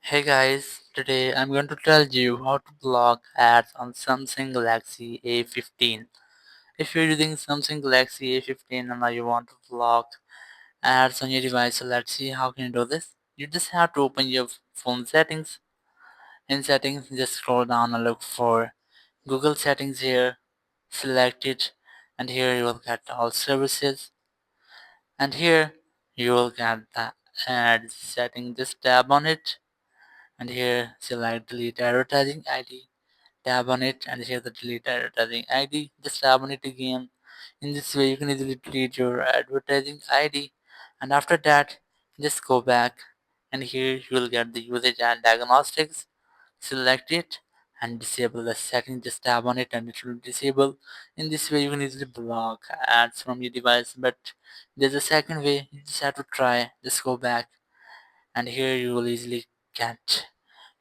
Hey guys, today I'm going to tell you how to block ads on Samsung Galaxy A15. If you're using Samsung Galaxy A15 and now you want to block ads on your device, so let's see how can you do this. You just have to open your phone settings. In settings, just scroll down and look for Google settings here, select it, and here you will get all services. And here you will get the ad setting, just tap on it. And here select delete advertising ID, tap on it, and here the delete advertising ID, just tap on it again. In this way you can easily delete your advertising ID, and after that just go back, and here you will get the usage and diagnostics. Select it and disable the setting, just tap on it and it will disable. In this way you can easily block ads from your device, but there's a second way. You just have to try. Just go back, and here you will easily get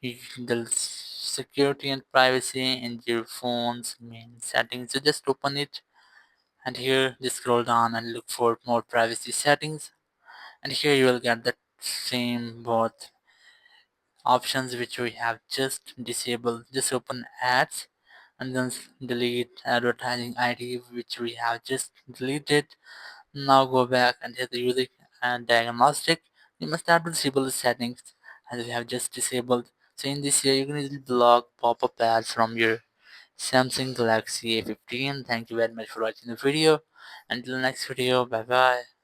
the security and privacy in your phone's main settings. So just open it, and here just scroll down and look for more privacy settings, and here you will get the same both options which we have just disabled. Just open ads and then delete advertising ID which we have just deleted. Now go back and hit the user and diagnostic. You must have to disable the settings as we have just disabled. So in this way you can easily block pop-up ads from your Samsung Galaxy A15. Thank you very much for watching the video. Until next video, bye bye.